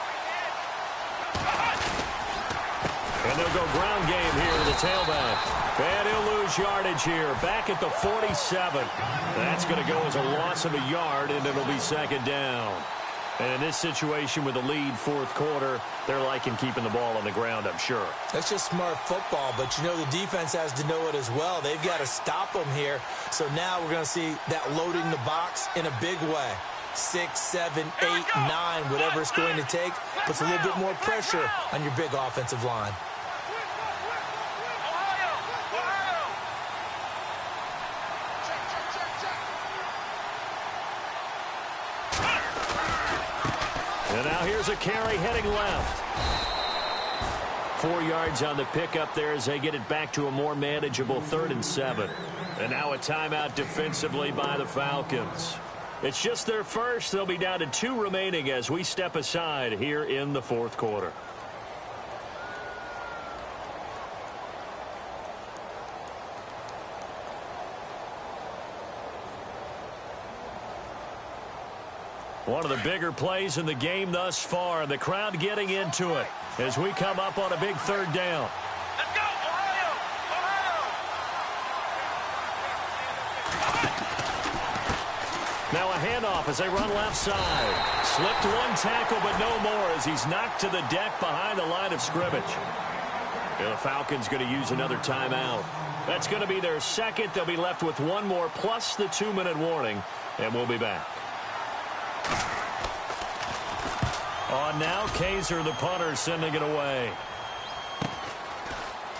And they'll go ground game here to the tailback. And he'll lose yardage here. Back at the 47. That's going to go as a loss of a yard, and it'll be second down. And in this situation with the lead fourth quarter, they're liking keeping the ball on the ground, I'm sure. That's just smart football, but you know the defense has to know it as well. They've got to stop them here. So now we're going to see that loading the box in a big way. 6, 7, 8, 9, whatever it's going to take, puts a little bit more pressure on your big offensive line. And now here's a carry heading left. 4 yards on the pickup there as they get it back to a more manageable 3rd and 7. And now a timeout defensively by the Falcons. It's just their first. They'll be down to 2 remaining as we step aside here in the fourth quarter. One of the bigger plays in the game thus far. The crowd getting into it as we come up on a big third down. Let's go, Ohio! Ohio! Now a handoff as they run left side. Slipped one tackle, but no more as he's knocked to the deck behind the line of scrimmage. And the Falcons going to use another timeout. That's going to be their second. They'll be left with one more plus the 2-minute warning, and we'll be back. On now, Kaiser, the punter, sending it away.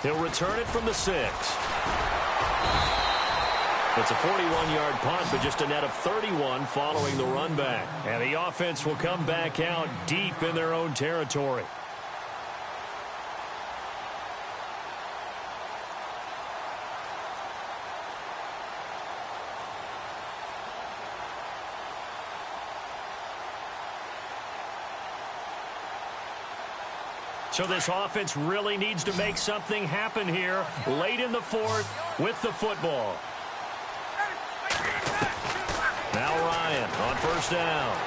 He'll return it from the 6. It's a 41-yard punt, but just a net of 31 following the run back. And the offense will come back out deep in their own territory. So this offense really needs to make something happen here late in the fourth with the football. Now Ryan on first down.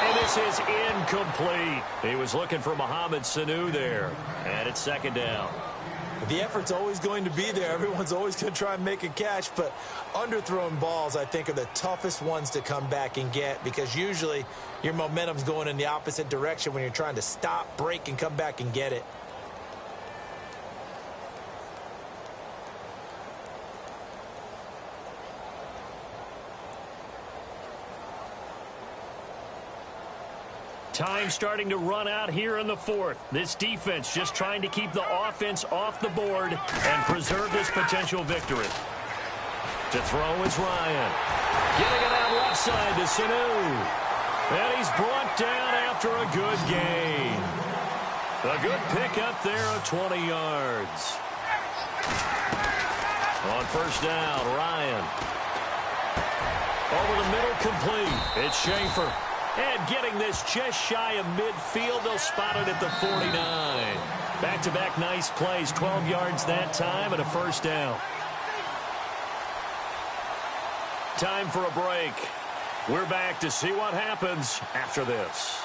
And this is incomplete. He was looking for Mohamed Sanu there. And it's second down. The effort's always going to be there. Everyone's always going to try and make a catch, but underthrown balls, I think, are the toughest ones to come back and get, because usually your momentum's going in the opposite direction when you're trying to stop, break, and come back and get it. Time starting to run out here in the fourth. This defense just trying to keep the offense off the board and preserve this potential victory. To throw is Ryan. Getting it out left side to Sanu. And he's brought down after a good gain. A good pickup there of 20 yards. On first down, Ryan. Over the middle, complete. It's Schaefer. And getting this just shy of midfield, they'll spot it at the 49. Back-to-back nice plays, 12 yards that time and a first down. Time for a break. We're back to see what happens after this.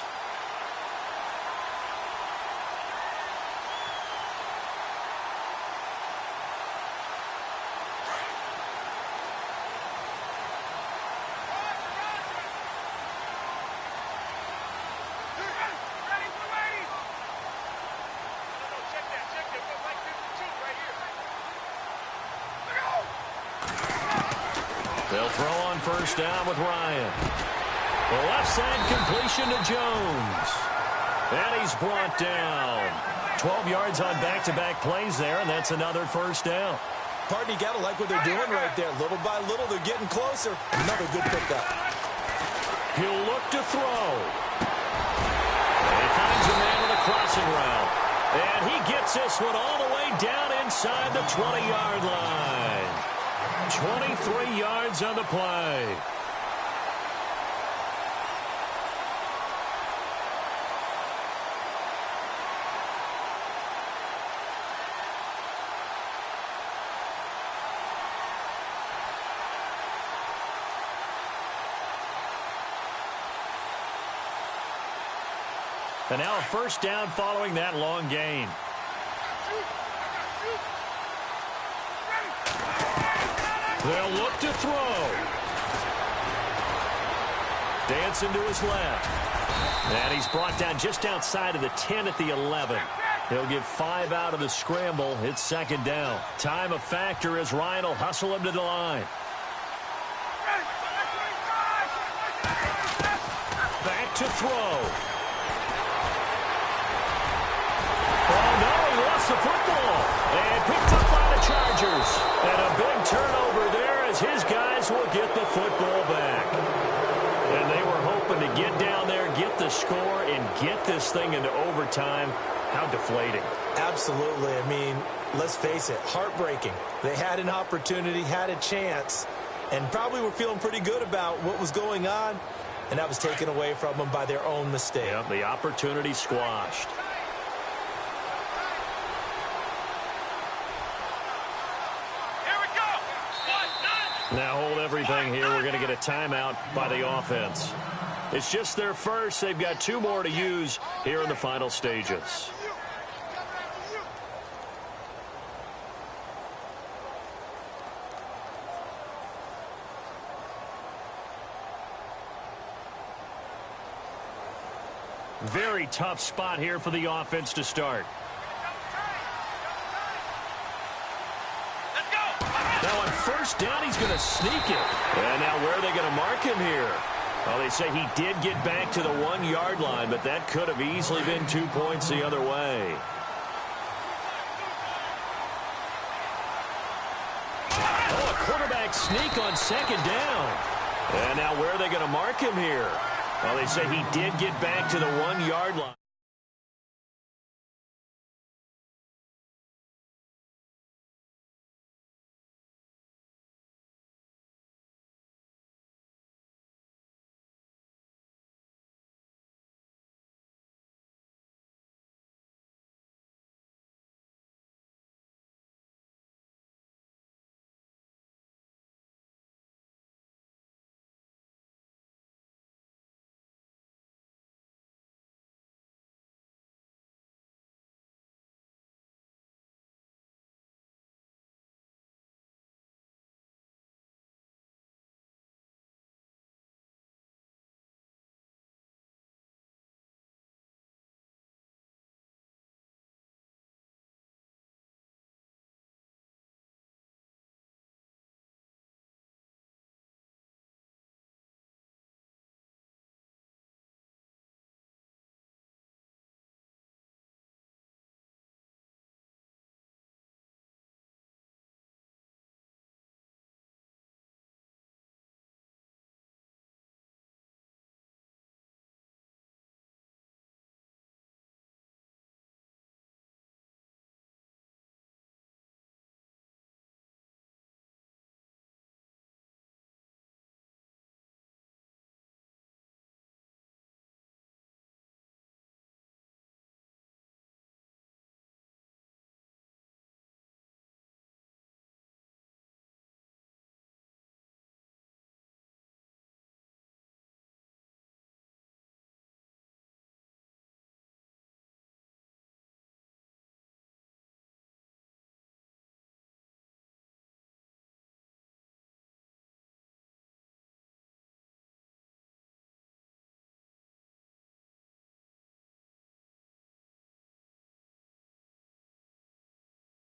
They'll throw on first down with Ryan. The left side completion to Jones. And he's brought down. 12 yards on back-to-back plays there, and that's another first down. Partner, you got to like what they're doing right there. Little by little, they're getting closer. Another good pickup. He'll look to throw. And he finds a man with a crossing route. And he gets this one all the way down inside the 20-yard line. 23 yards on the play. And now a first down following that long gain. They'll look to throw. Dancing to his left. And he's brought down just outside of the 10 at the 11. He'll get 5 out of the scramble. It's second down. Time a factor as Ryan will hustle him to the line. Back to throw. Oh, no, he lost the football. And picked up by the Chargers. And a big turnover there as his guys will get the football back. And they were hoping to get down there, get the score, and get this thing into overtime. How deflating. Absolutely. I mean, let's face it, heartbreaking. They had an opportunity, had a chance, and probably were feeling pretty good about what was going on, and that was taken away from them by their own mistake. Yep, the opportunity squashed. Now hold everything here. We're going to get a timeout by the offense. It's just their first. They've got 2 more to use here in the final stages. Very tough spot here for the offense to start. Now on first down, he's going to sneak it. And now where are they going to mark him here? Well, they say he did get back to the 1-yard line, but that could have easily been 2 points the other way. Oh, a quarterback sneak on second down. And now where are they going to mark him here? Well, they say he did get back to the 1-yard line.